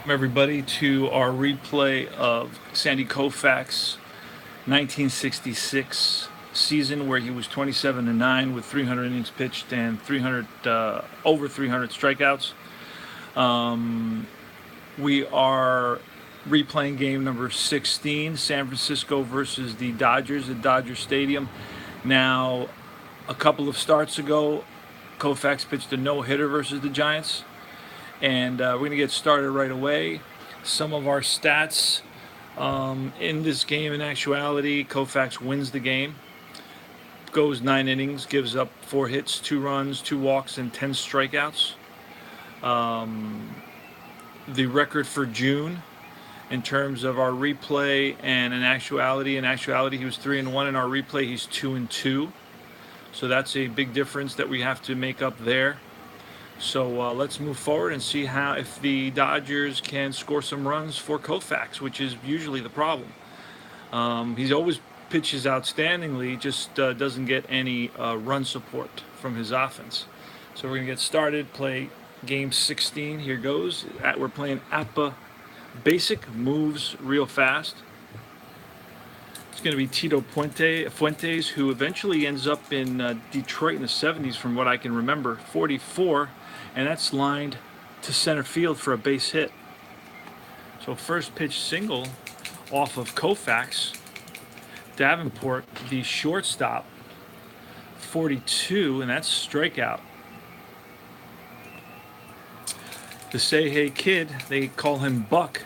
Everybody to our replay of Sandy Koufax 1966 season where he was 27-9 with 300 innings pitched and 300 over 300 strikeouts. We are replaying game number 16, San Francisco versus the Dodgers at Dodger Stadium. Now, a couple of starts ago, Koufax pitched a no-hitter versus the Giants. And we're going to get started right away. Some of our stats in this game, in actuality, Koufax wins the game. Goes 9 innings, gives up 4 hits, 2 runs, 2 walks, and 10 strikeouts. The record for June, in terms of our replay and in actuality he was 3-1. In our replay, he's 2-2. So that's a big difference that we have to make up there. So let's move forward and see if the Dodgers can score some runs for Koufax, which is usually the problem. He always pitches outstandingly, just doesn't get any run support from his offense. So we're going to get started, play game 16. Here goes. We're playing APBA Basic, moves real fast. It's going to be Tito Fuentes, who eventually ends up in Detroit in the 70s, from what I can remember. 44. And that's lined to center field for a base hit. So first pitch single off of Koufax. Davenport, the shortstop, 42, and that's strikeout. The Say Hey Kid, they call him Buck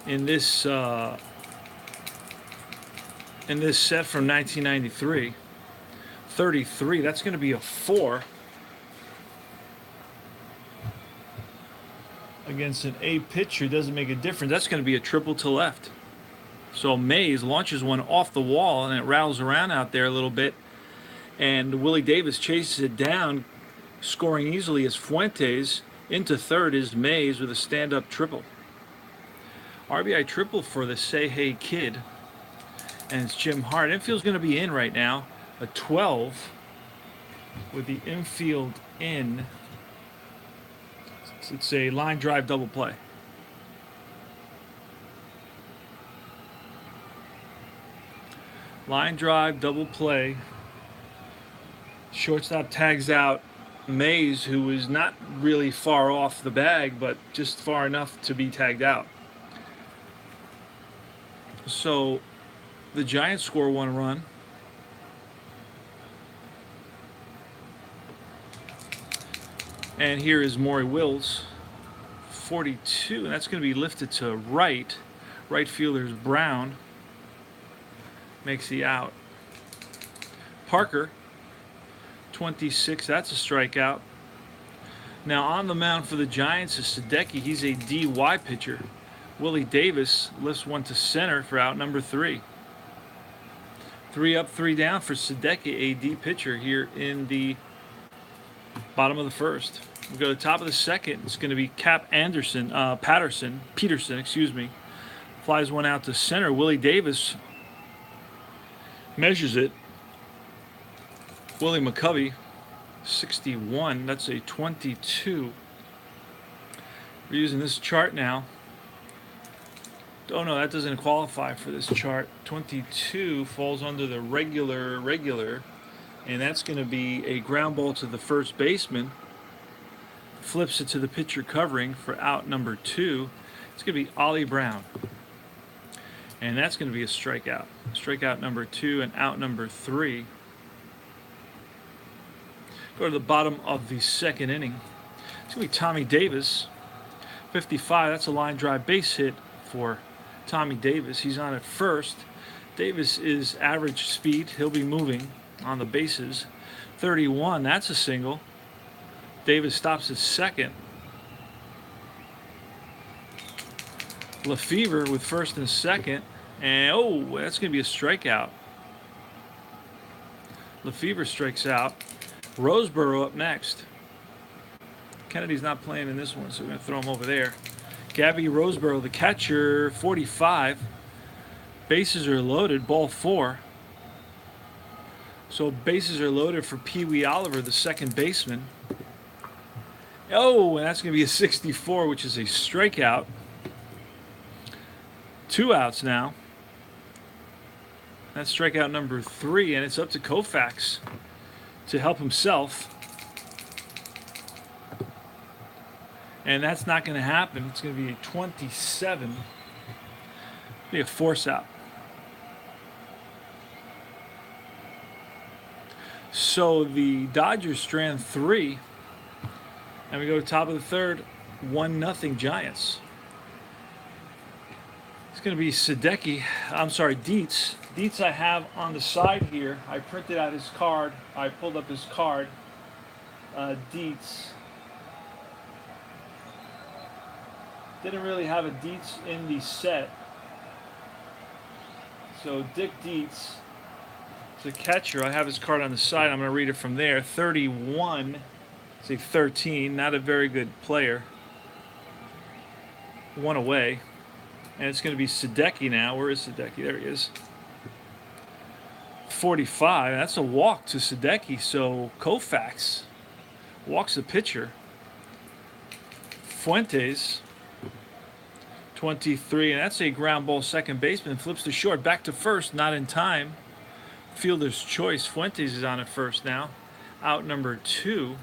in this set from 1993. 33, that's going to be a 4. Against an A pitcher, doesn't make a difference. That's going to be a triple to left. So Mays launches one off the wall, and it rattles around out there a little bit. And Willie Davis chases it down, scoring easily as Fuentes. Into third is Mays with a stand-up triple. RBI triple for the Say Hey Kid. And it's Jim Hart. Infield's going to be in right now. A 12 with the infield in. It's a line drive double play. Line drive double play. Shortstop tags out Mays, who is not really far off the bag, but just far enough to be tagged out. So the Giants score 1 run. And here is Maury Wills, 42, and that's going to be lifted to right. Right fielder's Brown. Makes the out. Parker, 26, that's a strikeout. Now on the mound for the Giants is Sadecki. He's a DY pitcher. Willie Davis lifts one to center for out number 3. 3 up, 3 down for Sadecki, a D pitcher here in the bottom of the first. We go to the top of the second. It's going to be Peterson, flies one out to center. Willie Davis measures it. Willie McCovey, 61. That's a 22. We're using this chart now. Oh no, that doesn't qualify for this chart. 22 falls under the regular. And that's going to be a ground ball to the first baseman. Flips it to the pitcher covering for out number 2. It's going to be Ollie Brown. And that's going to be a strikeout. Strikeout number 2 and out number 3. Go to the bottom of the second inning. It's going to be Tommy Davis, 55. That's a line drive base hit for Tommy Davis. He's on at first. Davis is average speed. He'll be moving on the bases. 31, that's a single. Davis stops at second. Lefevre with first and second. And that's going to be a strikeout. Lefevre strikes out. Roseboro up next. Kennedy's not playing in this one, so we're going to throw him over there. Gabby Roseboro, the catcher, 45. Bases are loaded, ball 4. So bases are loaded for Pee Wee Oliver, the second baseman. Oh, and that's going to be a 64, which is a strikeout. 2 outs now. That's strikeout number 3, and it's up to Koufax to help himself. And that's not going to happen. It's going to be a 27. It'll be a force out. So the Dodgers strand 3, and we go to top of the third, 1-0 Giants. It's going to be Dietz. Dietz I have on the side here. I printed out his card. I pulled up his card. Dietz. Didn't really have a Dietz in the set. So Dick Dietz. The catcher, I have his card on the side. I'm going to read it from there. 31, say 13, not a very good player. 1 away. And it's going to be Sadecki now. Where is Sadecki? There he is. 45. That's a walk to Sadecki. So Koufax walks the pitcher. Fuentes, 23. And that's a ground ball. Second baseman flips to short. Back to first. Not in time. Fielder's choice. Fuentes is on at first now. Out number 2.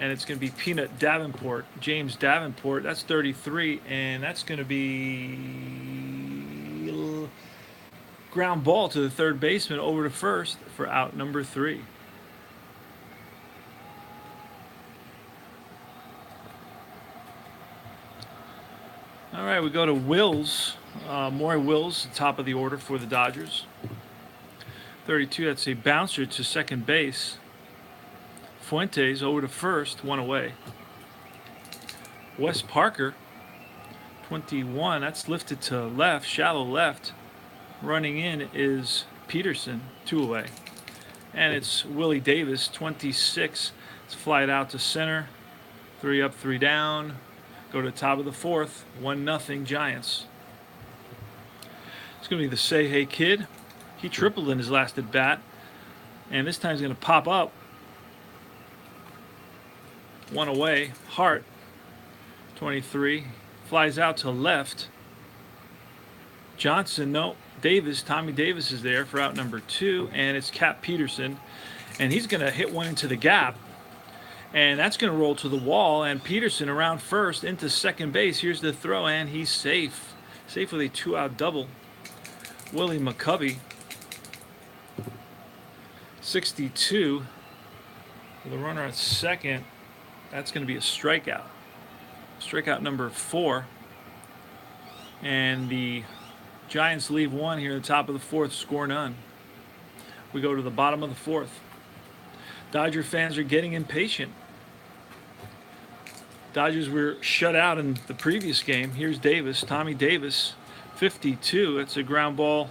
And it's going to be James Davenport. That's 33. And that's going to be ground ball to the third baseman over to first for out number 3. All right, we go to Wills. Maury Wills, top of the order for the Dodgers. 32, that's a bouncer to second base. Fuentes over to first, 1 away. Wes Parker, 21, that's lifted to left, shallow left. Running in is Peterson, 2 away. And it's Willie Davis, 26. It's flied out to center. 3 up, 3 down. Go to the top of the fourth, 1-0 Giants. It's going to be the Say Hey Kid. He tripled in his last at bat, and this time he's going to pop up. 1 away. Hart, 23, flies out to left. Johnson, no. Tommy Davis is there for out number 2, and it's Cap Peterson, and he's going to hit one into the gap, and that's going to roll to the wall, and Peterson around first into second base. Here's the throw, and he's safe. Safe with a 2-out double. Willie McCovey, 62, with a runner at second. That's going to be a strikeout. Strikeout number 4. And the Giants leave 1 here at the top of the fourth, score none. We go to the bottom of the fourth. Dodger fans are getting impatient. Dodgers were shut out in the previous game. Here's Davis, Tommy Davis, 52. That's a ground ball.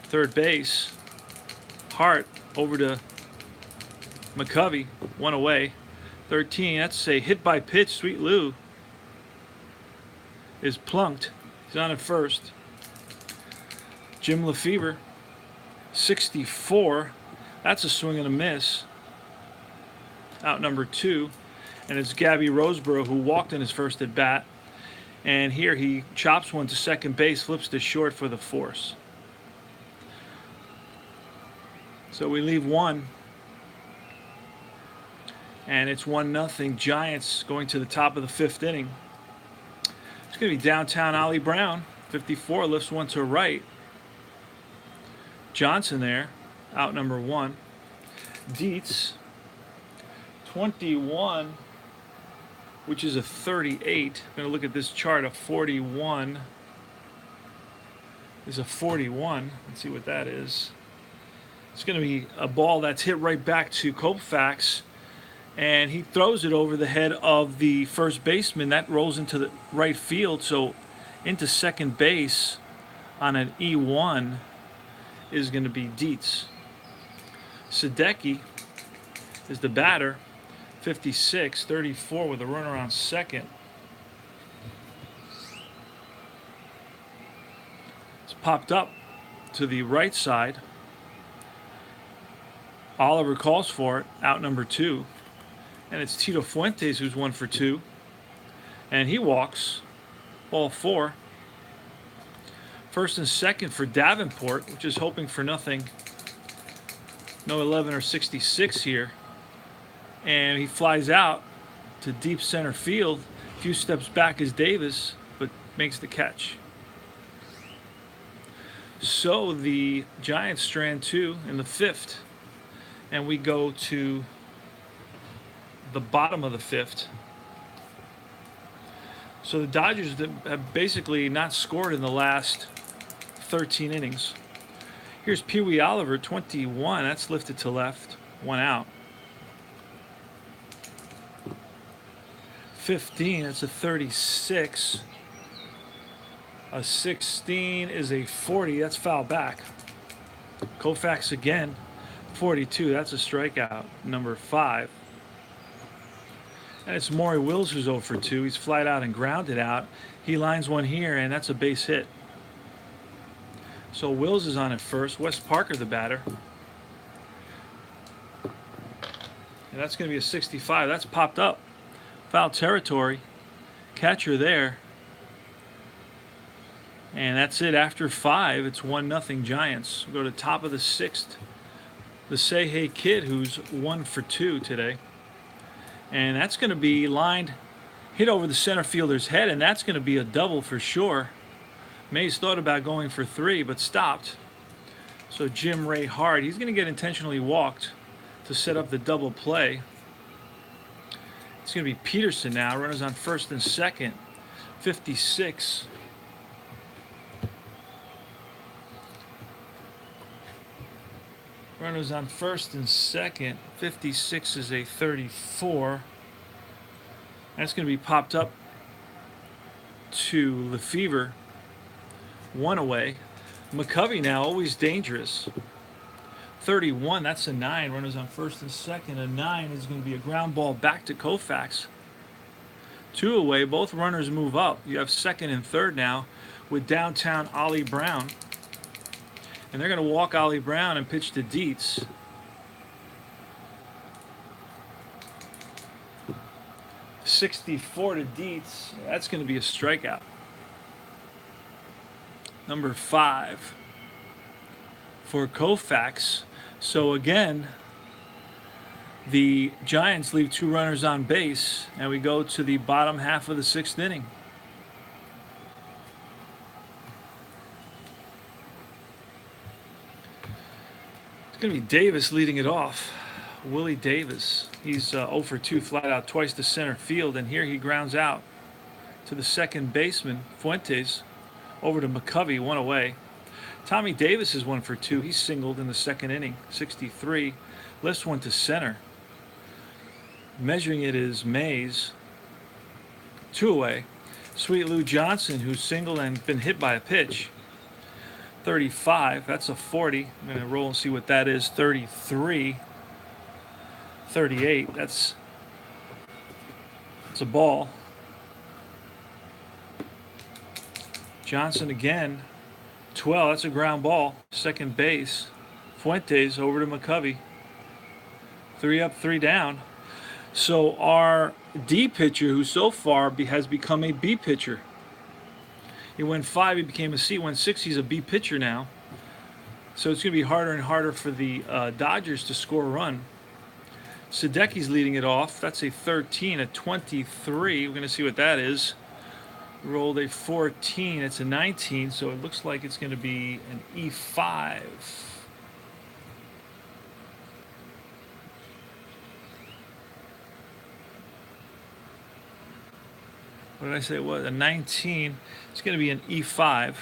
Third base. Hart over to McCovey, 1 away. 13, that's a hit by pitch. Sweet Lou is plunked. He's on at first. Jim Lefevre, 64. That's a swing and a miss. Out number 2. And it's Gabby Roseborough who walked in his first at bat. And here he chops one to second base, flips to short for the force. So we leave 1. And it's 1-0 Giants going to the top of the 5th inning. It's going to be downtown Ollie Brown, 54, lifts one to right. Johnson there, out number 1. Dietz, 21, which is a 38. I'm going to look at this chart. A 41 is a 41. Let's see what that is. It's going to be a ball that's hit right back to Koufax, and he throws it over the head of the first baseman. That rolls into the right field, so into second base on an E1 is going to be Dietz. Sadecki is the batter, 56, 34 with a runner on second. It's popped up to the right side. Oliver calls for it, out number 2. And it's Tito Fuentes who's 1 for 2. And he walks ball 4. First and second for Davenport, which is hoping for nothing. No 11 or 66 here. And he flies out to deep center field. A few steps back is Davis, but makes the catch. So the Giants strand 2 in the 5th. And we go to the bottom of the 5th. So the Dodgers have basically not scored in the last 13 innings. Here's Pee Wee Oliver, 21. That's lifted to left. 1 out. 15. That's a 36. A 16 is a 40. That's foul back. Koufax again. 42. That's a strikeout. Number 5. And it's Maury Wills who's 0 for 2. He's flied out and grounded out. He lines one here, and that's a base hit. So Wills is on at first. Wes Parker, the batter. And that's going to be a 65. That's popped up. Foul territory. Catcher there. And that's it. After 5, it's 1-0 Giants. We'll go to top of the 6th. The Say Hey Kid, who's 1 for 2 today. And that's going to be lined, hit over the center fielder's head, and that's going to be a double for sure. Mays thought about going for 3, but stopped. So Jim Ray Hard, he's going to get intentionally walked to set up the double play. It's going to be Peterson now. Runners on first and second. 56. Runners on first and second. 56 is a 34. That's going to be popped up to Lefevre. 1 away. McCovey now, always dangerous. 31, that's a 9. Runners on first and second. A 9 is going to be a ground ball back to Koufax. 2 away. Both runners move up. You have second and third now with downtown Ollie Brown. And they're going to walk Ollie Brown and pitch to Dietz. .64 to Dietz. That's going to be a strikeout. Number 5 for Koufax. So again, the Giants leave 2 runners on base, and we go to the bottom half of the 6th inning. It's going to be Davis leading it off. Willie Davis. He's 0 for 2, flat out twice to center field, and here he grounds out to the second baseman, Fuentes. Over to McCovey, 1 away. Tommy Davis is 1 for 2. He's singled in the 2nd inning, 63. Lifts one to center. Measuring it is Mays, 2 away. Sweet Lou Johnson, who's singled and been hit by a pitch, 35. That's a 40. I'm going to roll and see what that is. 33. 38. That's a ball. Johnson again, 12. That's a ground ball. Second base. Fuentes over to McCovey. 3 up, 3 down. So our D pitcher, who so far has become a B pitcher. He went 5, he became a C. Went 6, he's a B pitcher now. So it's going to be harder and harder for the Dodgers to score a run. Sadecki's leading it off. That's a 13, a 23. We're going to see what that is. Rolled a 14. It's a 19, so it looks like it's going to be an E5. What did I say it was? A 19. It's going to be an E5.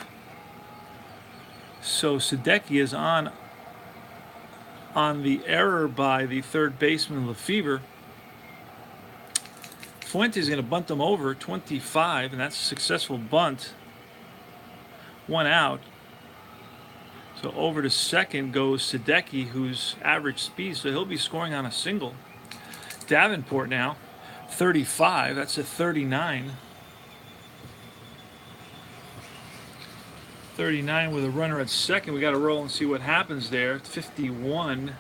So Sadecki is on the error by the third baseman, Lefevre. Fuentes is going to bunt them over, 25, and that's a successful bunt. 1 out. So over to second goes Sadecki, who's average speed, so he'll be scoring on a single. Davenport now, 35. That's a 39. 39 with a runner at second. We got to roll and see what happens there. 51.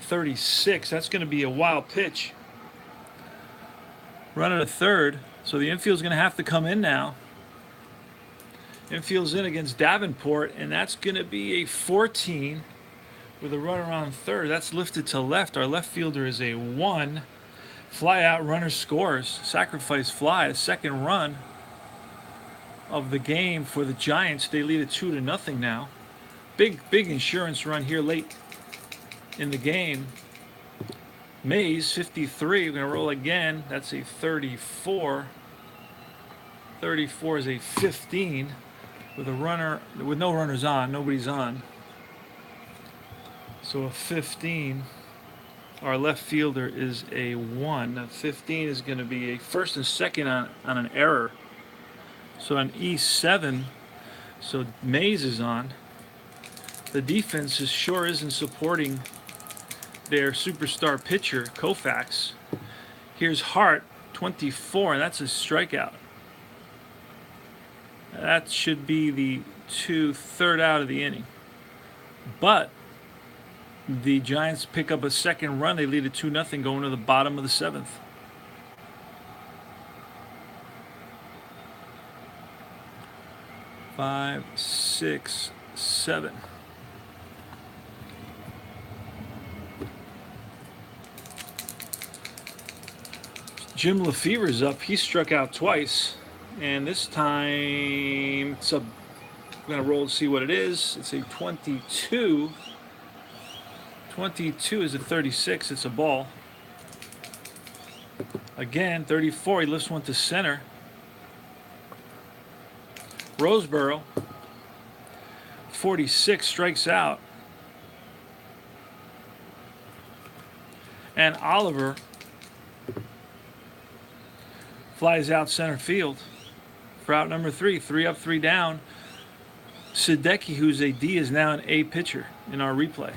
36. That's going to be a wild pitch. Running a third, so the infield's going to have to come in now. Infield's in against Davenport, and that's going to be a 14 with a runner on third. That's lifted to left. Our left fielder is a 1. Fly out, runner scores. Sacrifice fly, the second run of the game for the Giants. They lead it 2-0 now. Big insurance run here late in the game. Mays, 53. We're going to roll again. That's a 34. 34 is a 15 with a runner, with no runners on. Nobody's on. So a 15. Our left fielder is a 1. Now 15 is going to be a first and second on an error. So an E7. So Mays is on. The defense sure isn't supporting their superstar pitcher, Koufax. Here's Hart, 24, and that's a strikeout. That should be the third out of the inning. But the Giants pick up a second run. They lead it 2-0 going to the bottom of the 7th. Five, 6, 7. Jim Lefevre's up. He struck out twice, and this time it's a. I'm gonna roll to see what it is. It's a 22. 22 is a 36. It's a ball. Again, 34. He lifts one to center. Roseboro, 46, strikes out. And Oliver flies out center field for out number 3. 3 up, 3 down. Sadecki, who's a D, is now an A pitcher in our replay.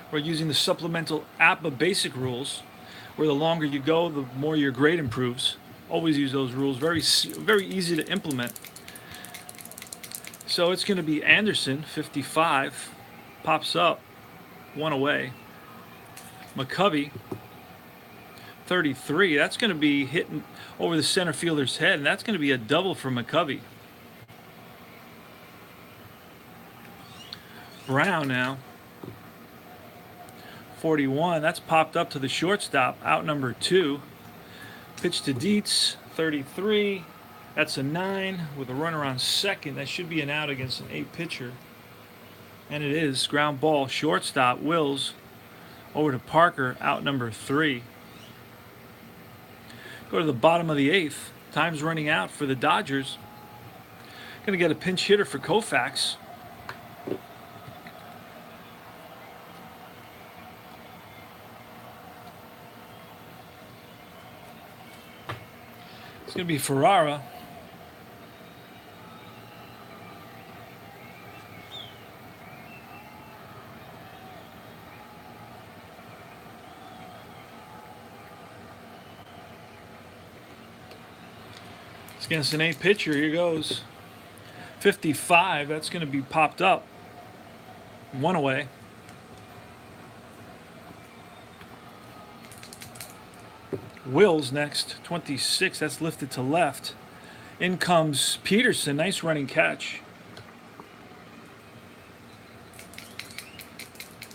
We're using the supplemental APBA basic rules, where the longer you go, the more your grade improves. Always use those rules. Very easy to implement. So it's going to be Anderson, 55, pops up, 1 away. McCovey, 33. That's going to be hitting over the center fielder's head, and that's going to be a double for McCovey. Brown now, 41. That's popped up to the shortstop, out number 2. Pitch to Dietz, 33. That's a 9 with a runner on second. That should be an out against an A pitcher. And it is. Ground ball, shortstop, Wills. Over to Parker, out number 3. Go to the bottom of the 8th. Time's running out for the Dodgers. Going to get a pinch hitter for Koufax. It's going to be Ferrara. It's against an A pitcher. Here goes. 55. That's going to be popped up. 1 away. Wills next, 26. That's lifted to left. In comes Peterson. Nice running catch.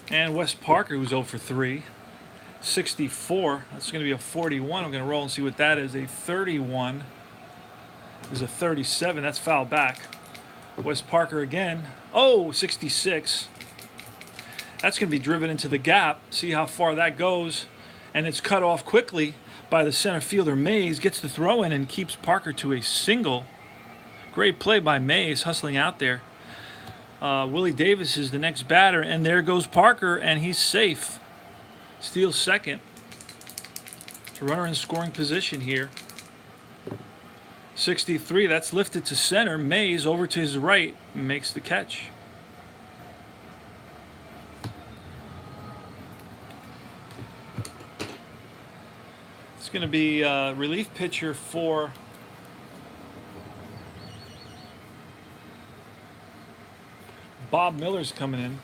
And Wes Parker, who's 0 for 3. 64. That's going to be a 41. I'm going to roll and see what that is. A 31 is a 37. That's foul back. Wes Parker again. Oh, 66. That's going to be driven into the gap. See how far that goes. And it's cut off quickly by the center fielder, Mays. Gets the throw in and keeps Parker to a single. Great play by Mays, hustling out there. Willie Davis is the next batter, and there goes Parker, and he's safe. Steals second. Runner in scoring position here. 63, that's lifted to center. Mays over to his right, makes the catch. It's going to be a relief pitcher for Bob Miller's coming in.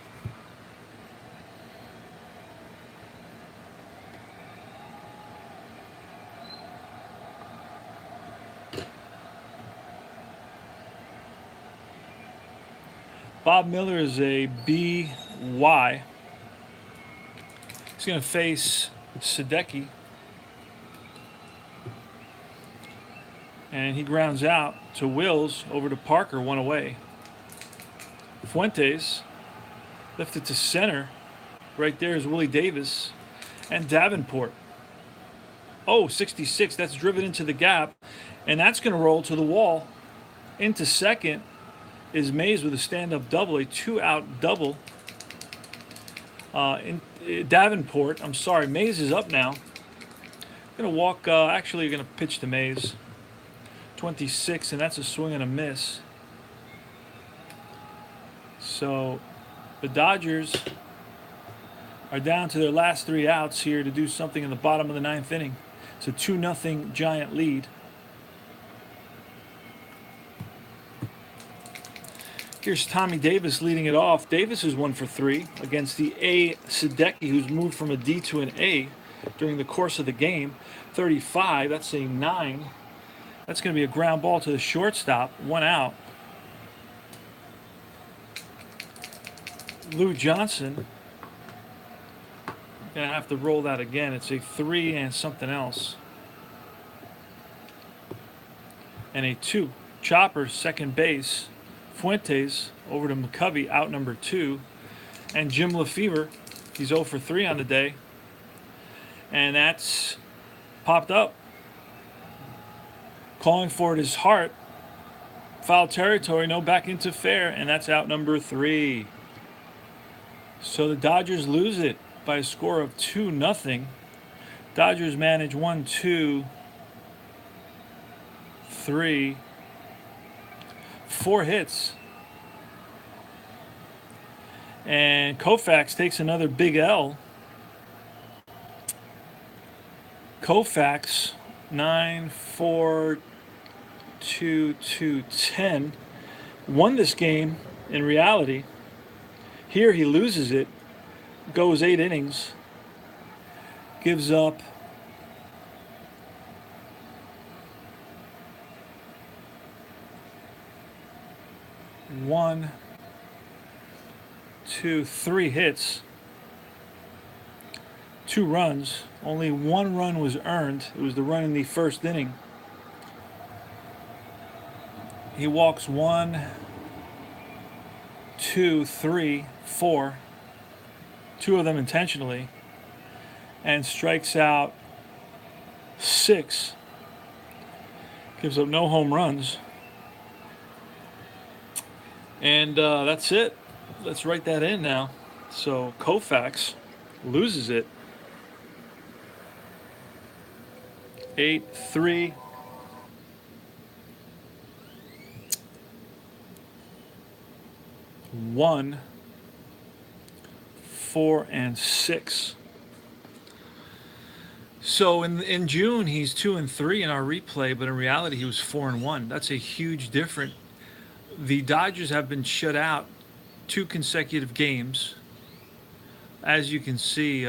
Bob Miller is a BY. He's going to face Sadecki. And he grounds out to Wills, over to Parker, one away. Fuentes lifted to center. Right there is Willie Davis and Davenport. Oh, 66. That's driven into the gap. And that's going to roll to the wall. Into second is Mays with a stand-up double, a two-out double. Davenport, I'm sorry, Mays is up now. Going to walk, actually going to pitch to Mays. 26, and that's a swing and a miss. So the Dodgers are down to their last 3 outs here to do something in the bottom of the 9th inning. It's a 2-0 Giant lead. Here's Tommy Davis leading it off. Davis is 1 for 3 against the A Sadecki, who's moved from a D to an A during the course of the game. 35, that's a 9. That's going to be a ground ball to the shortstop, 1 out. Lou Johnson, going to have to roll that again. It's a 3 and something else. And a 2. Chopper, second base. Fuentes over to McCovey, out number 2. And Jim Lefevre, he's 0 for 3 on the day. And that's popped up. Calling for it is Hart. Foul territory, no back into fair, and that's out number 3. So the Dodgers lose it by a score of 2-0. Dodgers manage 1, 2, 3, 4 hits. And Koufax takes another big L. Koufax, 9-4-2-2-10, won this game in reality. Here he loses it, goes 8 innings, gives up 1, 2, 3 hits, 2 runs. Only 1 run was earned. It was the run in the first inning. He walks 1, 2, 3, 4, 2 of them intentionally, and strikes out 6. Gives up no home runs. And that's it. Let's write that in now. So Koufax loses it. 8-3. One, 4, and 6. So in June he's 2 and 3 in our replay, but in reality he was 4 and 1. That's a huge difference. The Dodgers have been shut out 2 consecutive games. As you can see,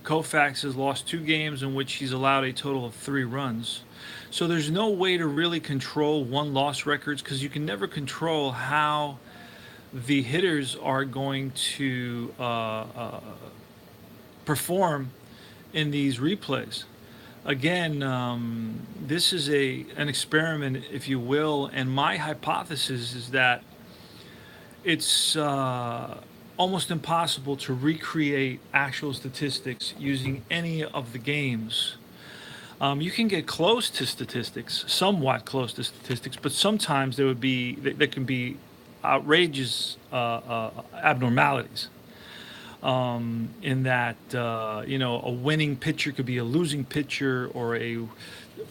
Koufax has lost 2 games in which he's allowed a total of 3 runs. So there's no way to really control won-loss records because you can never control how the hitters are going to perform in these replays. Again, this is an experiment, if you will, and my hypothesis is that it's almost impossible to recreate actual statistics using any of the games. You can get close to statistics, somewhat close to statistics, but sometimes there can be outrageous abnormalities. In that, a winning pitcher could be a losing pitcher, or a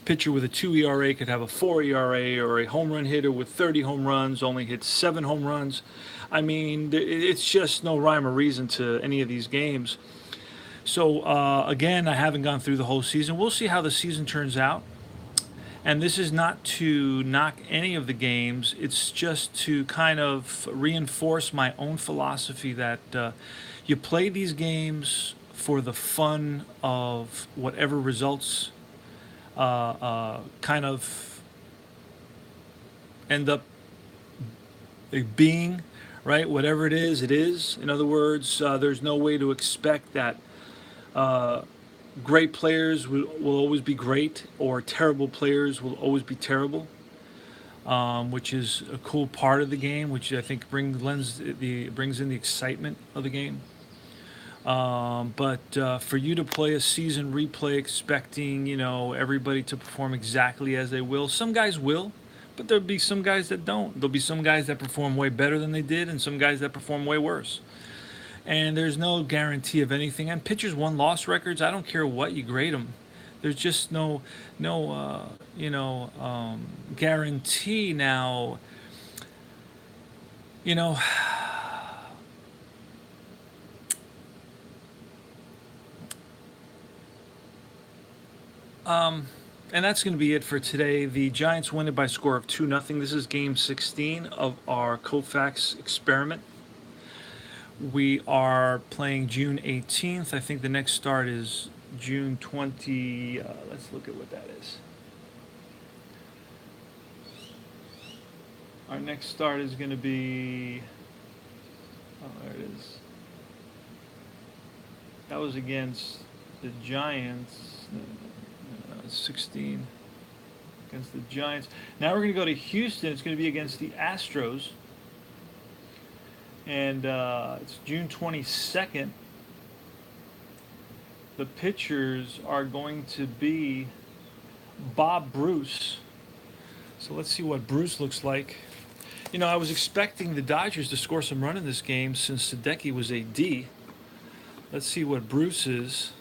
pitcher with a 2 ERA could have a 4 ERA, or a home run hitter with 30 home runs only hits 7 home runs. I mean, it's just no rhyme or reason to any of these games. So, again, I haven't gone through the whole season. We'll see how the season turns out. And this is not to knock any of the games, it's just to kind of reinforce my own philosophy that you play these games for the fun of whatever results kind of end up being, right? Whatever it is, it is. In other words, there's no way to expect that great players will always be great or terrible players will always be terrible, which is a cool part of the game, which I think brings in the excitement of the game. But for you to play a season replay expecting, everybody to perform exactly as they will, some guys will, but there'll be some guys that don't. There'll be some guys that perform way better than they did, and some guys that perform way worse. And there's no guarantee of anything. And pitchers' won-loss records, I don't care what you grade them. There's just no guarantee now. You know, and that's going to be it for today. The Giants win it by a score of 2-0. This is game 16 of our Koufax experiment. We are playing June 18th. I think the next start is June 20. Let's look at what that is. Our next start is going to be. Oh, there it is. That was against the Giants. 16 against the Giants. Now we're going to go to Houston. It's going to be against the Astros. And it's June 22nd. The pitchers are going to be Bob Bruce. So let's see what Bruce looks like. I was expecting the Dodgers to score some run in this game since Sadecki was a D. Let's see what Bruce is.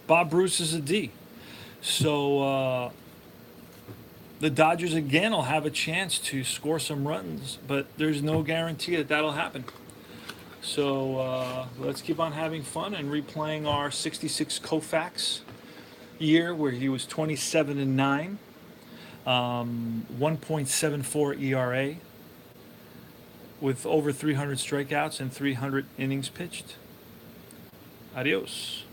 Bob Bruce is a D. So the Dodgers again will have a chance to score some runs, but there's no guarantee that that'll happen. So let's keep on having fun and replaying our '66 Koufax year where he was 27-9, 1.74 ERA, with over 300 strikeouts and 300 innings pitched. Adios.